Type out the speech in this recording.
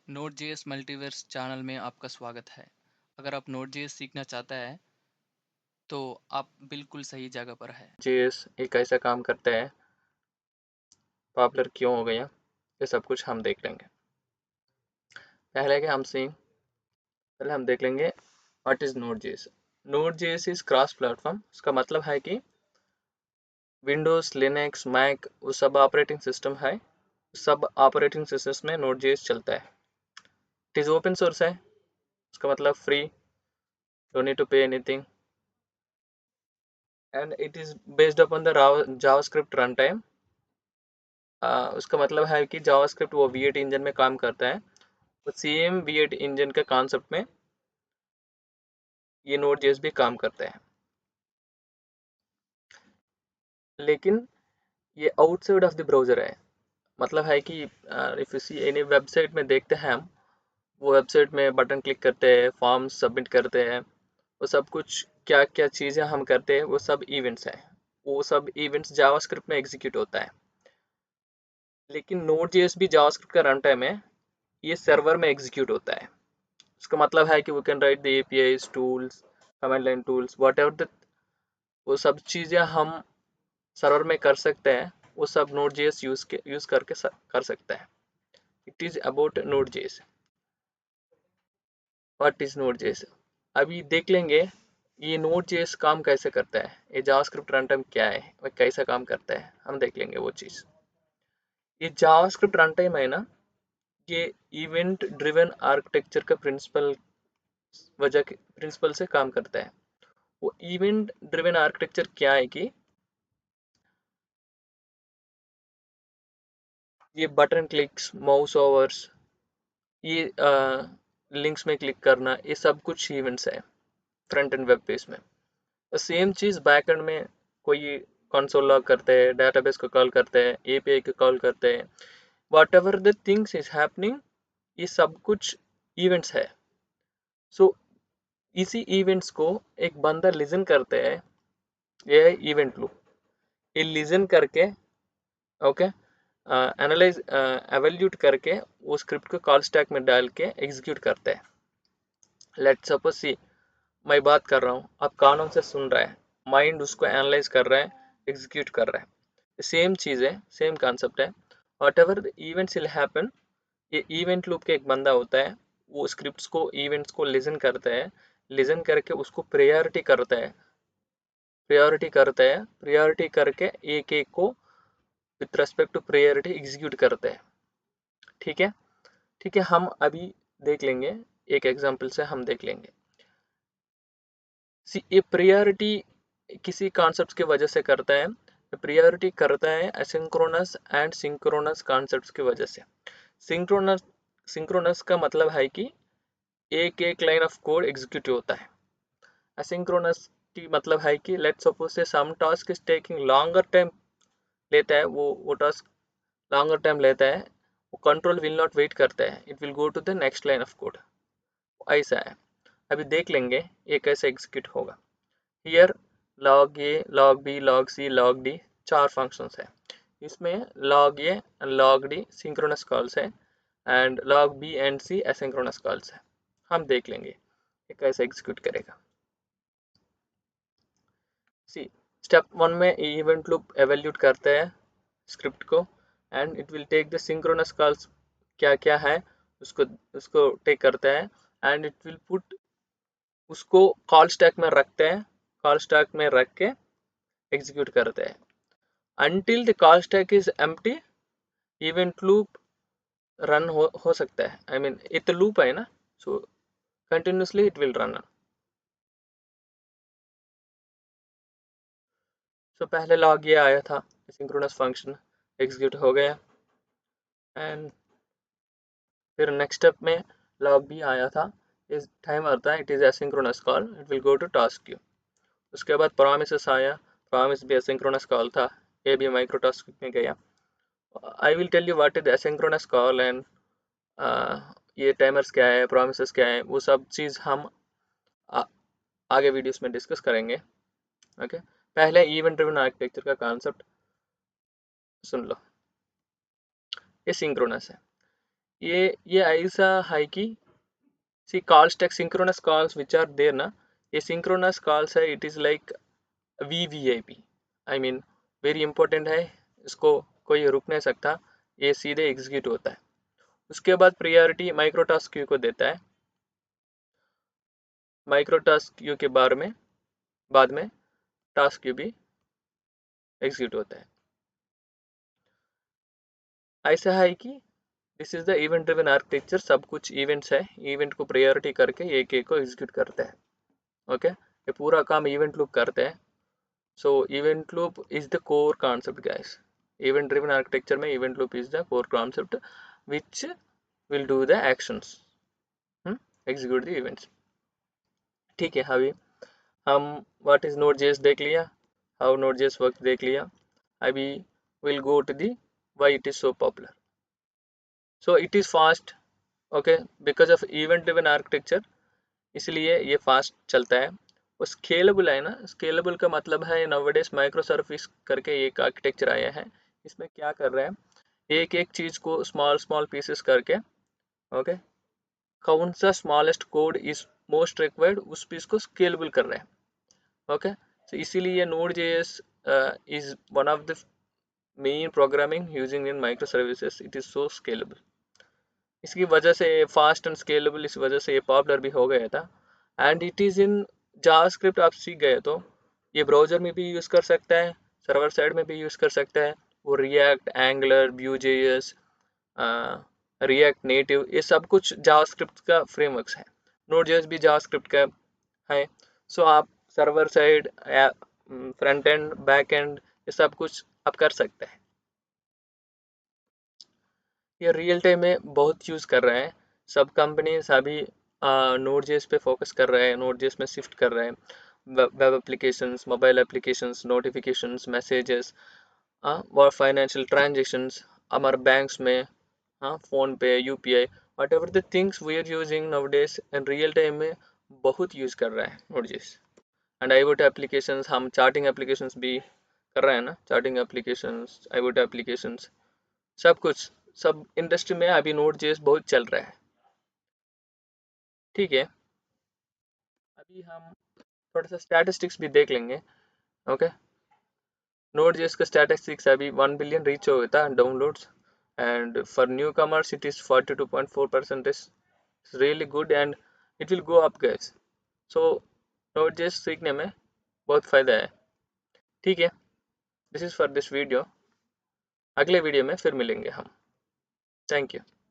Node.js multiverse channel में आपका स्वागत है। अगर आप Node.js सीखना चाहता है तो आप बिल्कुल सही जगह पर है। JS एक कैसा काम करता है, पॉपुलर क्यों हो गया, ये सब कुछ हम देख लेंगे। पहले हम देख लेंगे what is Node.js। Node.js is cross platform. उसका मतलब है कि विंडोज, लिनक्स, मैक वो सब ऑपरेटिंग सिस्टम है, सब ऑपरेटिंग सिस्टम में Node.js चलता है। इट इज ओपन सोर्स है, उसका मतलब free, don't need to pay anything, and it is based upon the JavaScript run time. उसका मतलब है कि जावास्क्रिप्ट वो V8 इंजन में काम करता है, तो सेम V8 इंजन के कॉन्सेप्ट में ये Node.js भी काम करता है, लेकिन ये आउटसाइड ऑफ द ब्राउज़र है। मतलब है कि if you see any website में देखते हैं हम, वो वेबसाइट में बटन क्लिक करते हैं, फॉर्म सबमिट करते हैं, वो सब कुछ क्या क्या चीज़ें हम करते हैं वो सब इवेंट्स हैं। वो सब इवेंट्स जावास्क्रिप्ट में एग्जीक्यूट होता है, लेकिन Node.js भी जावास्क्रिप्ट का रन टाइम है, ये सर्वर में एग्जीक्यूट होता है। उसका मतलब है कि we can write the APIs, tools, command line tools, whatever the वो सब चीज़ें हम सर्वर में कर सकते हैं, वो सब Node.js यूज़ करके कर सकते हैं। It is about Node.js। What is Node.js अभी देख लेंगे। ये Node.js काम कैसे करता है, ये जावास्क्रिप्ट रन टाइम क्या है, वह कैसा काम करता है, हम देख लेंगे वो चीज़। ये जावास्क्रिप्ट रन टाइम है ना, ये इवेंट ड्रिवन आर्किटेक्चर का प्रिंसिपल से काम करता है। वो इवेंट ड्रिवन आर्किटेक्चर क्या है कि ये बटन क्लिक्स, माउस ओवर्स, ये लिंक्स में क्लिक करना, ये सब कुछ इवेंट्स है फ्रंट एंड वेब पेज में। सेम चीज़ बैक एंड में कोई कंसोल लॉग करते हैं, डेटाबेस को कॉल करते हैं, API को कॉल करते हैं, what ever the things is happening, ये सब कुछ इवेंट्स है। सो इसी इवेंट्स को एक बंदा लिसन करते हैं, ये है इवेंट लूप। ये लिसन करके ओके एनालाइज एवेल्यूट करके वो स्क्रिप्ट को कॉल स्टैक में डाल के एग्जीक्यूट करते हैं। लेट्स सपोज सी, मैं बात कर रहा हूँ, आप कानों से सुन रहा है, माइंड उसको एनालाइज कर रहा है, एग्जीक्यूट कर रहा है। सेम चीज़ है, सेम कॉन्सेप्ट है। What ever the events will happen, ये इवेंट लूप के एक बंदा होता है, वो स्क्रिप्ट्स को, इवेंट्स को लिसन करता है, लिसन करके उसको प्रायोरिटी करके एक एक को with respect to priority execute करते हैं। ठीक है, ठीक है, हम अभी देख लेंगे, एक एग्जांपल से हम देख लेंगे। ये प्रायोरिटी किसी कॉन्सेप्ट की वजह से करता है, प्रायोरिटी करता है एसिंक्रोनस एंड सिंक्रोनस कॉन्सेप्ट्स की वजह से। सिंक्रोनस का मतलब है कि एक एक लाइन ऑफ कोड एग्जीक्यूट होता है। एसिंक्रोनस की मतलब है कि लेट्स सपोज से some task is taking longer time लेता है, वो टास्क लॉन्गर टाइम लेता है, वो कंट्रोल विल नॉट वेट करता है, it will go to the next line of code. ऐसा है, अभी देख लेंगे ये कैसे एग्जीक्यूट होगा। Here log a, log b, log c, log d 4 functions है। इसमें log a and log d synchronous calls है, and log b and c asynchronous calls है। हम देख लेंगे ये कैसे एग्जीक्यूट करेगा। सी, स्टेप 1 में इवेंट लूप एवेल्यूट करते हैं स्क्रिप्ट को, and it will take the synchronous calls क्या क्या है, उसको उसको टेक करता है, एंड इट विल पुट, उसको कॉल स्टैक में रखते हैं, कॉल स्टैक में रख के एग्जीक्यूट करते हैं until the call stack is empty। event loop run हो सकता है, I mean ये तो लूप है ना, so continuously it will run। so पहले log ये आया था, सिंक्रोनस फंक्शन एग्जीक्यूट हो गया, एंड फिर नेक्स्ट स्टेप में log भी आया था, इस टाइम आता है, it is asynchronous call, it will go to task queue. उसके बाद promises आया, promise भी एसिंक्रोनस कॉल था, ये भी माइक्रो टास्क में गया। I will tell you what is asynchronous call and ये टाइमर्स क्या है, प्रोमिसेस क्या है, वो सब चीज़ हम आगे वीडियोस में डिस्कस करेंगे। ओके, पहले इवेंट ड्रिवन आर्किटेक्चर का कॉन्सेप्ट सुन लो। ये सिंक्रोनस है। ये ऐसा है कि see call stack synchronous calls which are there ना, ये सिंक्रोनस कॉल्स है, it is like VVIP, I mean very important है, इसको कोई रुक नहीं सकता, ये सीधे एग्जीक्यूट होता है। उसके बाद प्रायोरिटी माइक्रोटास्क क्यू को देता है। माइक्रोटास्क क्यू के बारे में बाद में टास्क क्यू भी एग्जीक्यूट होता है। ऐसा है कि this is the event driven architecture, सब कुछ इवेंट्स है, इवेंट को प्रायोरिटी करके एक एक को एग्जीक्यूट करता है। ओके, ये पूरा काम इवेंट लूप करते हैं। So event loop is the core concept guys. Event driven architecture में event loop is the core concept which will do the actions, execute the events. ठीक है, अभी हम व्हाट इज नोड जेएस देख लिया, how node JS work देख लिया। अभी will go to the why it is so popular. So it is fast, okay, because of event driven architecture, इसलिए ये फास्ट चलता है। वो स्केलेबल है ना, स्केलेबल का मतलब है नवडेज माइक्रो सर्विस करके एक आर्किटेक्चर आया है। इसमें क्या कर रहा है, एक एक चीज को स्मॉल स्मॉल पीसेस करके, ओके, कौन सा smallest code is most required उस पीस को स्केलेबल कर रहे हैं। ओके, तो इसीलिए node JS is one of the main programming using in micro services, it is so scalable. इसकी वजह से फास्ट एंड स्केलेबल, इस वजह से ये पॉपुलर भी हो गया था। And it is in JavaScript, आप सीख गए तो ये ब्राउज़र में भी यूज़ कर सकता है, सर्वर साइड में भी यूज़ कर सकता है। वो रिएक्ट, एंगुलर, व्यू.js, रिएक्ट नेटिव, ये सब कुछ जावास्क्रिप्ट का फ्रेमवर्क्स है। नोड.js भी जावास्क्रिप्ट का है। सो आप server side, front end, back and, ये सब कुछ आप कर सकते हैं। ये रियल टाइम में बहुत यूज़ कर रहे हैं सब कंपनीज अभी। नोड.js पे फोकस कर रहे हैं, नोड.js में शिफ्ट कर रहे हैं। Web applications, mobile applications, notifications, messages, और फाइनेंशियल ट्रांजेक्शंस हमारे बैंक्स में, PhonePe, UPI, whatever the things we are using nowadays in real time में बहुत यूज़ कर रहा है नोड.js। एंड आईओटी एप्लीकेशंस, हम चार्टिंग एप्लीकेशंस भी कर रहे हैं ना, चार्टिंग एप्लीकेशंस, आईओटी एप्लीकेशंस, सब कुछ, सब इंडस्ट्री में अभी नोड.js बहुत चल रहा है। ठीक है, अभी हम थोड़ा सा स्टैटिस्टिक्स भी देख लेंगे। ओके, नोड.js का स्टैटिस्टिक्स अभी 1 बिलियन रीच हो गया था downloads, and for new commerce it is 42.4%, is really good and it will go up guys. So Node.js सीखने में बहुत फ़ायदा है। ठीक है, this is for this video, अगले वीडियो में फिर मिलेंगे हम। Thank you.